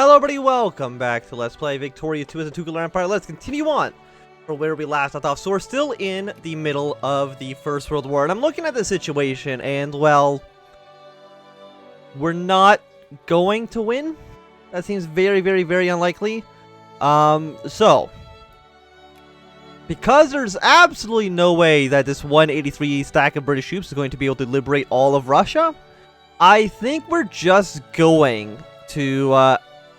Hello everybody, welcome back to Let's Play Victoria 2 as a Tukulor Empire. Let's continue on from where we last left off. So we're still in the middle of the First World War, and I'm looking at the situation, and well, we're not going to win. That seems very, very, very unlikely. So, because there's absolutely no way that this 183 stack of British troops is going to be able to liberate all of Russia, I think we're just going to,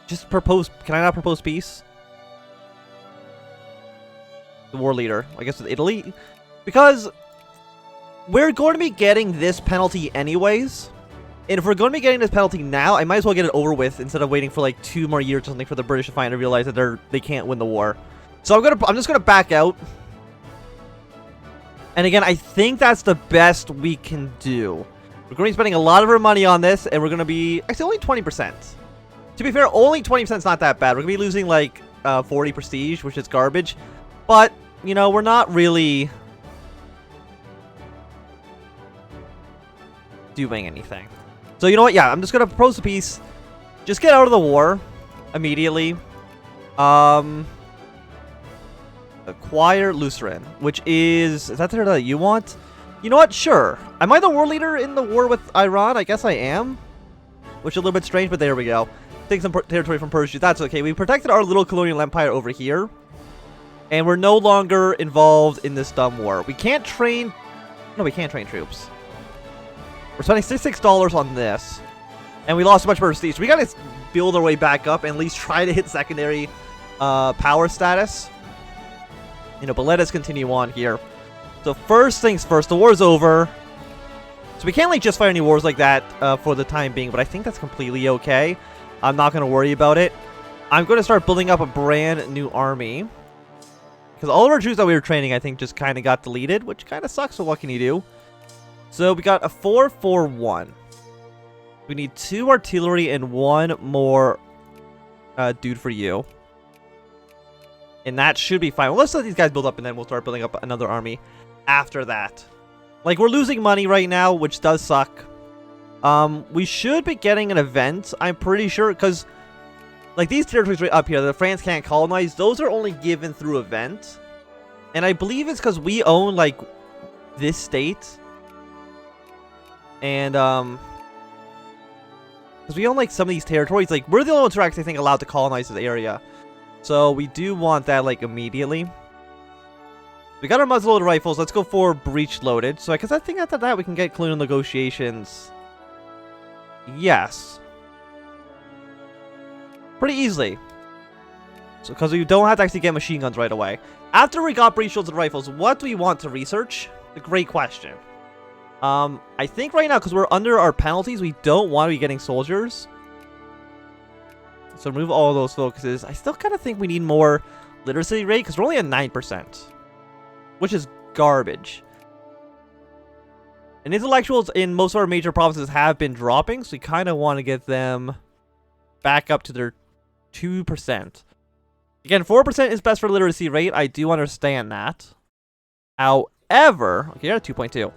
just propose. Can I not propose peace? The war leader, I guess, with Italy, because we're going to be getting this penalty anyways. And if we're going to be getting this penalty now, I might as well get it over with instead of waiting for like 2 more years or something for the British to finally realize that they can't win the war. So I'm just gonna back out. And again, I think that's the best we can do. We're going to be spending a lot of our money on this, and we're going to be actually only 20%. To be fair, only 20% is not that bad. We're going to be losing like 40 prestige, which is garbage. But, you know, we're not really doing anything. So, you know what? Yeah, I'm just going to propose a peace. Just get out of the war immediately. Acquire Lucerne, which is that the that you want? You know what? Sure. Am I the war leader in the war with Iran? I guess I am. Which is a little bit strange, but there we go. Take some territory from Persia. That's okay. We protected our little colonial empire over here. And we're no longer involved in this dumb war. We can't train... No, we can't train troops. We're spending $66 on this. And we lost a bunch of prestige. We gotta build our way back up and at least try to hit secondary power status. You know, but let us continue on here. So first things first, the war's over. So we can't like just fight any wars like that for the time being, but I think that's completely okay. I'm not going to worry about it. I'm going to start building up a brand new army. Because all of our troops that we were training, I think, just kind of got deleted, which kind of sucks, so what can you do? So we got a 4-4-1. We need 2 artillery and 1 more dude for you. And that should be fine. Well, let's let these guys build up, and then we'll start building up another army after that. Like, we're losing money right now, which does suck. We should be getting an event, I'm pretty sure, because, like, these territories right up here that France can't colonize, those are only given through event. And I believe it's because we own, like, this state. And, because we own, like, some of these territories. Like, we're the only ones who are actually, I think, allowed to colonize this area. So we do want that, like, immediately. We got our muzzle-loaded rifles. Let's go for breech-loaded. So, because I think after that we can get colonial negotiations. Yes. Pretty easily. So, because we don't have to actually get machine guns right away. After we got breech-loaded rifles, what do we want to research? A great question. I think right now, because we're under our penalties, we don't want to be getting soldiers. So remove all of those focuses. I still kind of think we need more literacy rate because we're only at 9%, which is garbage. And intellectuals in most of our major provinces have been dropping, so we kind of want to get them back up to their 2%. Again, 4% is best for literacy rate. I do understand that. However, okay, you're at 2.2.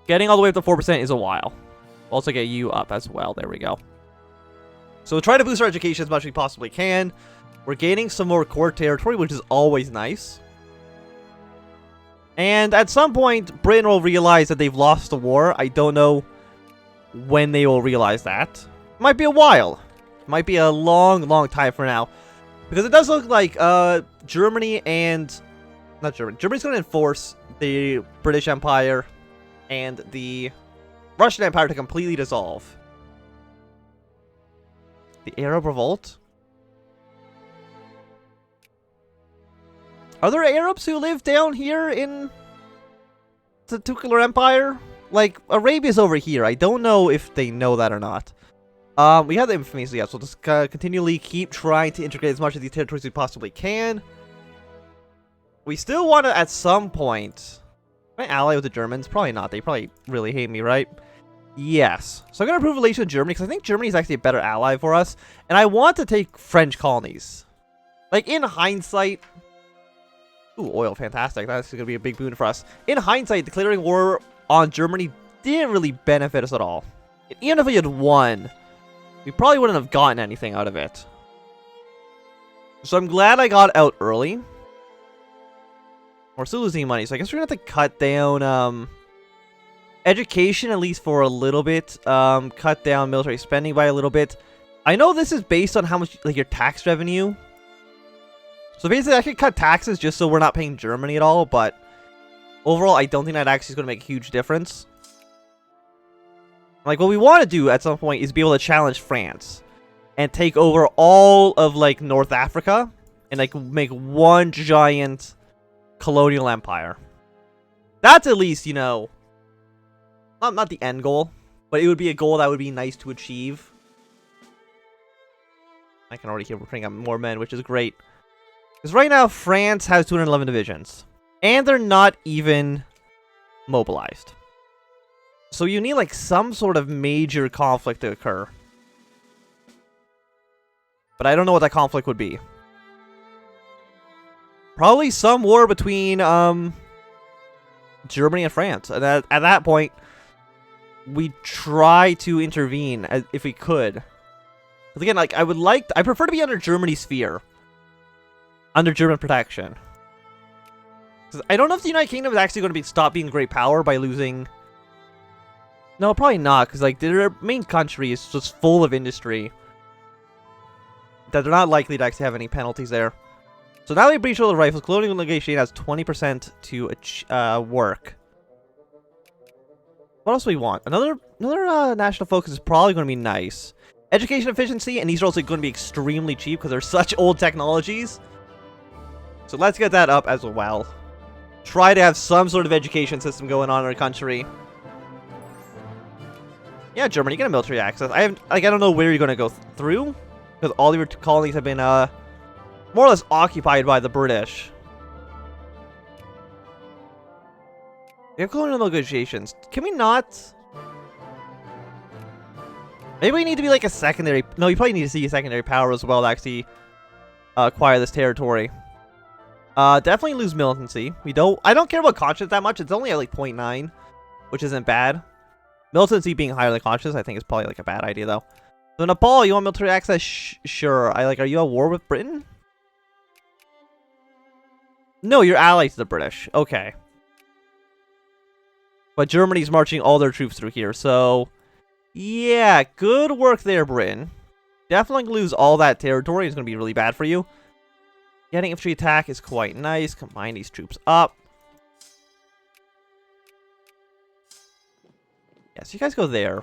Getting all the way up to 4% is a while. We'll also get you up as well. There we go. So we'll try to boost our education as much as we possibly can. We're gaining some more core territory, which is always nice. And at some point, Britain will realize that they've lost the war. I don't know when they will realize that. It might be a while. It might be a long, long time for now. Because it does look like Germany and... Not Germany. Germany's going to enforce the British Empire and the Russian Empire to completely dissolve. The Arab revolt? Are there Arabs who live down here in the Tukulor Empire? Like, Arabia's over here. I don't know if they know that or not. We have the infamy, so yeah, so we'll just continually keep trying to integrate as much of these territories as we possibly can. We still want to, at some point... Can I ally with the Germans? Probably not. They probably really hate me, right? Yes. So I'm going to improve relations with Germany because I think Germany is actually a better ally for us. And I want to take French colonies. Like, in hindsight... Ooh, oil. Fantastic. That's going to be a big boon for us. In hindsight, declaring war on Germany didn't really benefit us at all. And even if we had won, we probably wouldn't have gotten anything out of it. So I'm glad I got out early. We're still losing money, so I guess we're gonna have to cut down education at least for a little bit. Cut down military spending by a little bit. I know this is based on how much, like, your tax revenue. So basically, I could cut taxes just so we're not paying Germany at all, but overall, I don't think that actually is going to make a huge difference. Like, what we want to do at some point is be able to challenge France and take over all of, like, North Africa and, like, make one giant colonial empire. That's at least, you know, not the end goal, but it would be a goal that would be nice to achieve. I can already hear we're putting up more men, which is great. Because right now, France has 211 divisions. And they're not even mobilized. So you need, like, some sort of major conflict to occur. But I don't know what that conflict would be. Probably some war between, Germany and France. And at that point, we try to intervene if we could. But again, like, I prefer to be under Germany's sphere. Under German protection. Because I don't know if the United Kingdom is actually going to stop being a great power by losing... No, probably not, because, like, their main country is just full of industry. That they're not likely to actually have any penalties there. So now we breach all the rifles. Colonial negotiation has 20% to work. What else do we want? Another national focus is probably going to be nice. Education efficiency, and these are also going to be extremely cheap because they're such old technologies. So let's get that up as well. Try to have some sort of education system going on in our country. Yeah, Germany, get a military access. I don't know where you're going to go through, because all of your colonies have been more or less occupied by the British. We have colonial negotiations. Can we not? Maybe we need to be like a secondary... No, you probably need to see a secondary power as well to actually acquire this territory. Definitely lose militancy. I don't care about conscience that much. It's only at like 0.9, which isn't bad. Militancy being higher than conscience, I think, is probably like a bad idea though. So Nepal, you want military access? Sure. Are you at war with Britain? No, you're allied to the British. Okay. But Germany's marching all their troops through here, so... Yeah, good work there, Britain. Definitely lose all that territory. It's going to be really bad for you. Getting infantry attack is quite nice. Combine these troops up. Yeah, so you guys go there.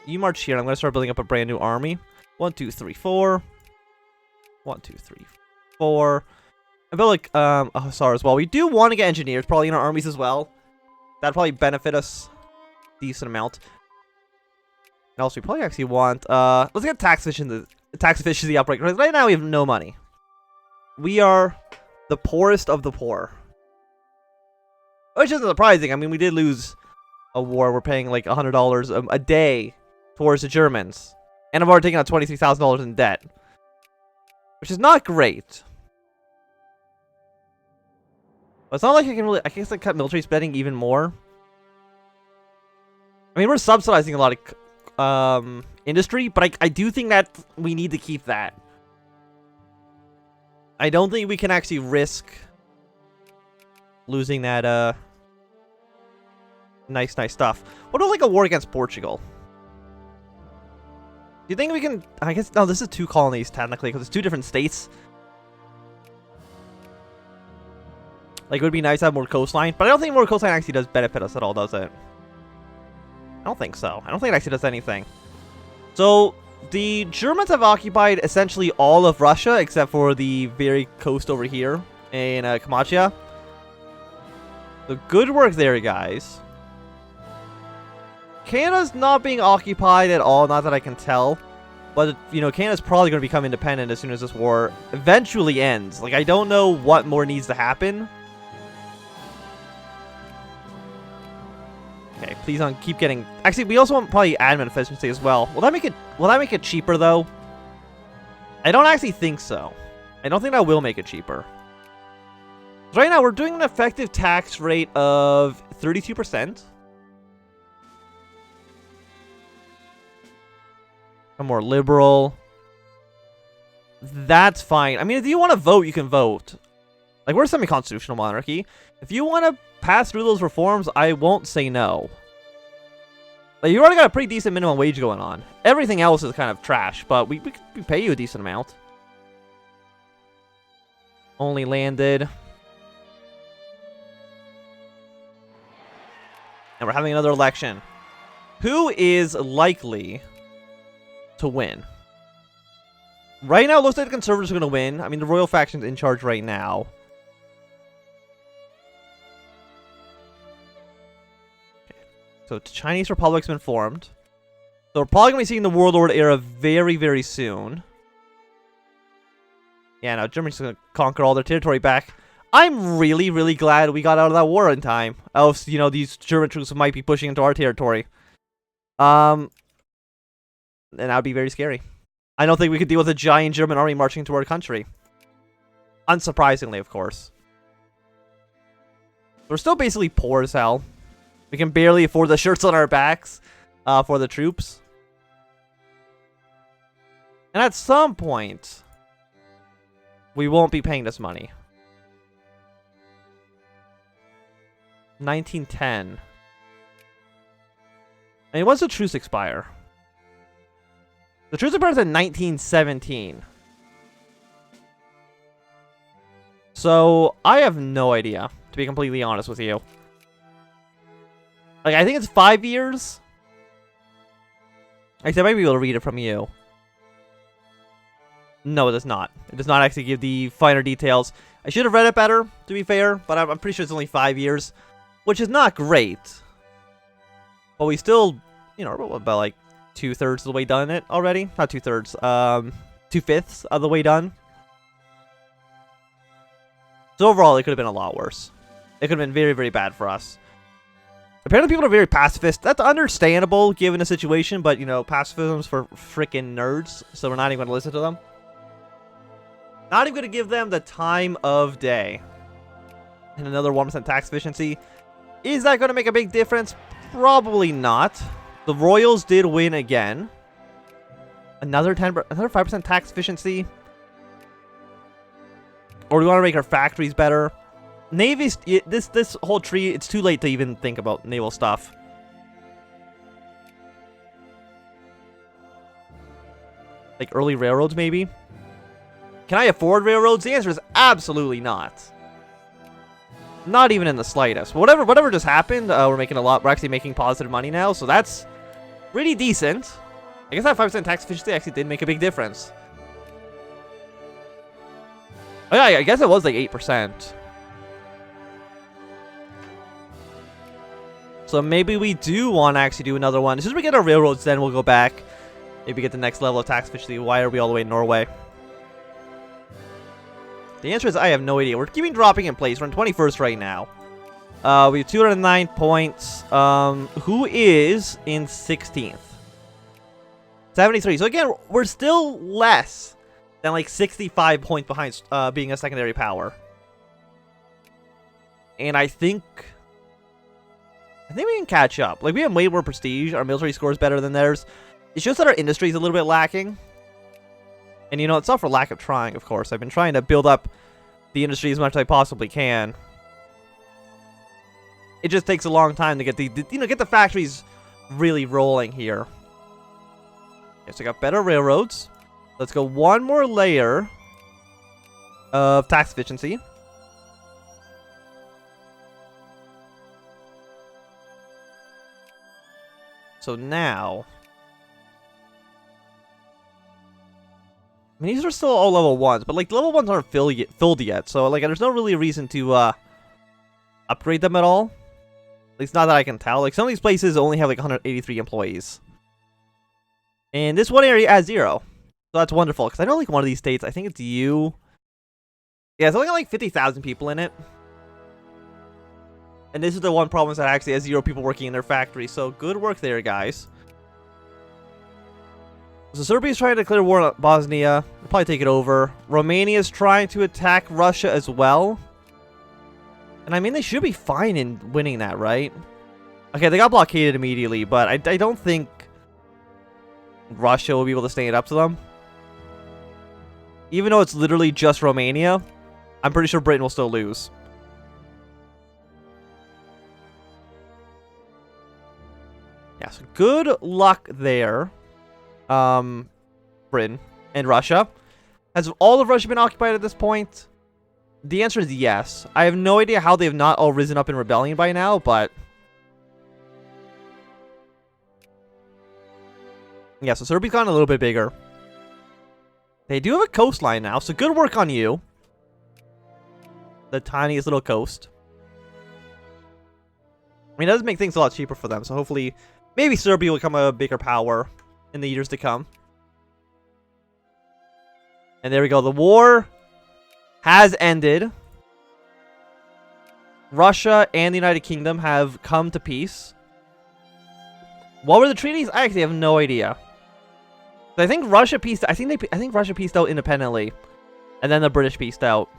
You march here. I'm going to start building up a brand new army. 1, 2, 3, 4. 1, 2, 3, 4. I feel like, Hussar as well. We do want to get engineers probably in our armies as well. That'd probably benefit us a decent amount. And also, we probably actually want, let's get tax efficiency up right. Right now, we have no money. We are the poorest of the poor. Which isn't surprising. I mean, we did lose a war. We're paying like $100 a day towards the Germans. And I've already taken out $23,000 in debt. Which is not great. But it's not like I can really... I guess I cut military spending even more. I mean, we're subsidizing a lot of industry, but I do think that we need to keep that. I don't think we can actually risk losing that nice stuff. What about like a war against Portugal? Do you think we can... I guess... No, this is 2 colonies technically, because it's 2 different states. Like, it would be nice to have more coastline, but I don't think more coastline actually does benefit us at all, does it? I don't think so. I don't think it actually does anything. So, the Germans have occupied essentially all of Russia, except for the very coast over here in Kamchatka. So, good work there, guys. Canada's not being occupied at all, not that I can tell. But, you know, Canada's probably going to become independent as soon as this war eventually ends. Like, I don't know what more needs to happen. Okay, please don't keep getting... Actually, we also want probably admin efficiency as well. Will that make it cheaper, though? I don't actually think so. I don't think that will make it cheaper. Right now, we're doing an effective tax rate of 32%. I'm more liberal. That's fine. I mean, if you want to vote, you can vote. Like, we're a semi-constitutional monarchy. If you want to pass through those reforms, I won't say no. Like, you already got a pretty decent minimum wage going on. Everything else is kind of trash, but we pay you a decent amount. Only landed. And we're having another election. Who is likely to win? Right now, it looks like the Conservatives are going to win. I mean, the royal faction's in charge right now. Okay. So, the Chinese Republic's been formed. So, we're probably going to be seeing the Warlord era very, very soon. Yeah, now Germany's going to conquer all their territory back. I'm really, really glad we got out of that war in time. Else, you know, these German troops might be pushing into our territory. And that would be very scary. I don't think we could deal with a giant German army marching into our country. Unsurprisingly, of course. We're still basically poor as hell. We can barely afford the shirts on our backs for the troops. And at some point, we won't be paying this money. 1910. I mean, when's the truce expire? The truce expires in 1917. So, I have no idea, to be completely honest with you. Like, I think it's 5 years. I might be able to read it from you. No, it does not. It does not actually give the finer details. I should have read it better, to be fair, but I'm pretty sure it's only 5 years, which is not great. But we still, you know, we're about like 2/3 of the way done it already. Not 2/3, 2/5 of the way done. So overall, it could have been a lot worse. It could have been very, very bad for us. Apparently, people are very pacifist. That's understandable given the situation, but you know, pacifism's for freaking nerds, so we're not even going to listen to them. Not even going to give them the time of day. And another 1% tax efficiency. Is that going to make a big difference? Probably not. The Royals did win again. Another 5% tax efficiency. Or do we want to make our factories better? Navy's this whole tree, it's too late to even think about naval stuff. Like early railroads, maybe? Can I afford railroads? The answer is absolutely not. Not even in the slightest. Whatever just happened, we're actually making positive money now, so that's pretty decent. I guess that 5% tax efficiency actually did make a big difference. Oh yeah, I guess it was like 8%. So maybe we do want to actually do another one. As soon as we get our railroads, then we'll go back. Maybe get the next level of tax efficiency. Why are we all the way in Norway? The answer is I have no idea. We're keeping dropping in place. We're in 21st right now. We have 209 points. Who is in 16th? 73. So again, we're still less than like 65 points behind being a secondary power. And I think we can catch up. Like, we have way more prestige. Our military score is better than theirs. It's just that our industry is a little bit lacking. And, you know, it's not for lack of trying, of course. I've been trying to build up the industry as much as I possibly can. It just takes a long time to get get the factories really rolling here. Okay, so I got better railroads. Let's go one more layer of tax efficiency. So now, I mean, these are still all level 1s, but like level 1s aren't filled yet, so like there's no really reason to upgrade them at all. At least not that I can tell. Like, some of these places only have like 183 employees. And this one area has 0. So that's wonderful, because I know like one of these states, I think it's you. Yeah, it's only got like 50,000 people in it. And this is the one problem that actually has 0 people working in their factory. So good work there, guys. So Serbia's trying to declare war on Bosnia. They'll probably take it over. Romania's trying to attack Russia as well. And I mean, they should be fine in winning that, right? Okay, they got blockaded immediately, but I don't think Russia will be able to stand up to them. Even though it's literally just Romania, I'm pretty sure Britain will still lose. Yeah, so good luck there. Britain and Russia. Has all of Russia been occupied at this point? The answer is yes. I have no idea how they have not all risen up in rebellion by now, but... yeah, so Serbia's gotten a little bit bigger. They do have a coastline now, so good work on you. The tiniest little coast. I mean, it does make things a lot cheaper for them, so hopefully... maybe Serbia will become a bigger power in the years to come. And there we go. The war has ended. Russia and the United Kingdom have come to peace. What were the treaties? I actually have no idea. I think Russia pieced. I think Russia pieced out independently, and then the British pieced out.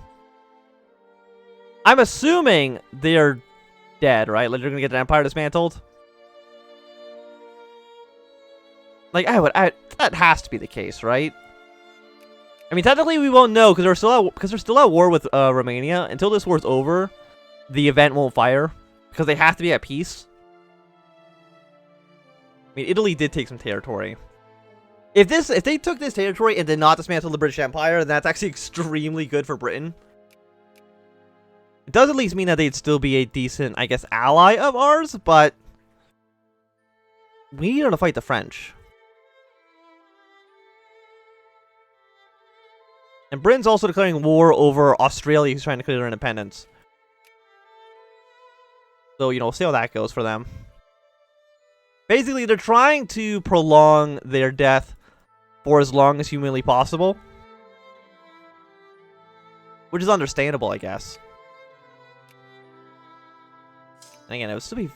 I'm assuming they're dead, right? Like they're gonna get the empire dismantled. Like that has to be the case, right? I mean, technically we won't know because they're still at war with Romania. Until this war's over, the event won't fire because they have to be at peace. I mean, Italy did take some territory. If they took this territory and did not dismantle the British Empire, then that's actually extremely good for Britain. It does at least mean that they'd still be a decent, I guess, ally of ours, but we need to fight the French. And Britain's also declaring war over Australia, who's trying to declare their independence. So, you know, we'll see how that goes for them. Basically, they're trying to prolong their death for as long as humanly possible. Which is understandable, I guess. And again, it would still be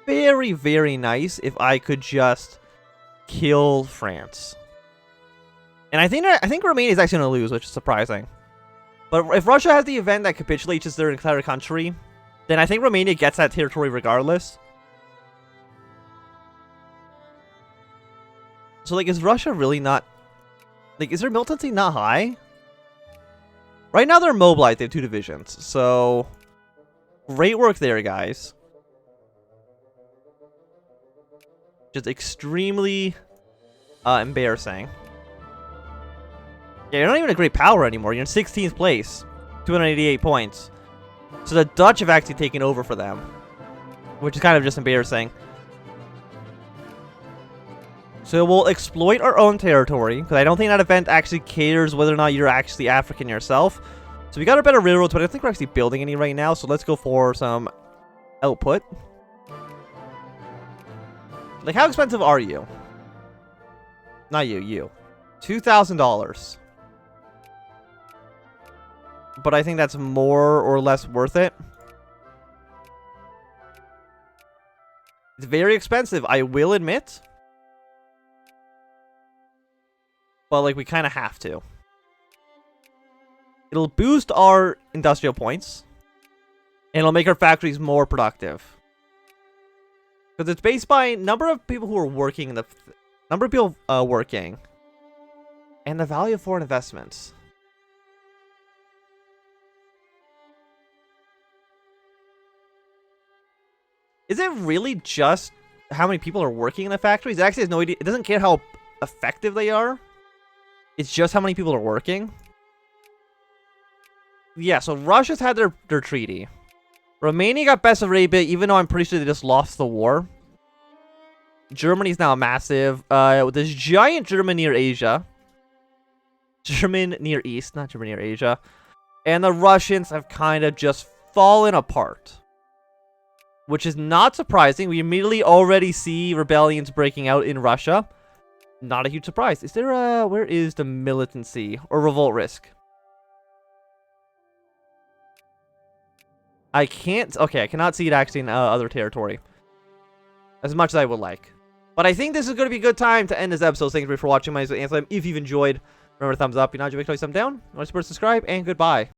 very, very nice if I could just kill France. And I think Romania is actually going to lose, which is surprising. But if Russia has the event that capitulates just their entire country, then I think Romania gets that territory regardless. So, like, is Russia really not... like, is their militancy not high? Right now, they're mobilized. They have 2 divisions. So, great work there, guys. Just extremely embarrassing. Yeah, you're not even a great power anymore. You're in 16th place. 288 points. So the Dutch have actually taken over for them. Which is kind of just embarrassing. So we'll exploit our own territory. Because I don't think that event actually cares whether or not you're actually African yourself. So we got our better railroads, but I don't think we're actually building any right now. So let's go for some output. Like, how expensive are you? Not you, you. $2,000. But I think that's more or less worth it. It's very expensive, I will admit. But, like, we kind of have to. It'll boost our industrial points. And it'll make our factories more productive. Because it's based by number of people who are working in the... number of people working. And the value of foreign investments. Is it really just how many people are working in the factories? It actually has no idea. It doesn't care how effective they are. It's just how many people are working. Yeah, so Russia's had their treaty. Romania got Bessarabia, even though I'm pretty sure they just lost the war. Germany's now massive. There's giant German near Asia. German Near East, not German near Asia. And the Russians have kind of just fallen apart. Which is not surprising. We immediately already see rebellions breaking out in Russia. Not a huge surprise. Is there a... where is the militancy or revolt risk? I can't... okay, I cannot see it actually in other territory. As much as I would like. But I think this is going to be a good time to end this episode. Thank you for watching. My name is Anthem. If you've enjoyed, remember to thumbs up. If you're not enjoying, thumbs down. Want to support, subscribe, and goodbye.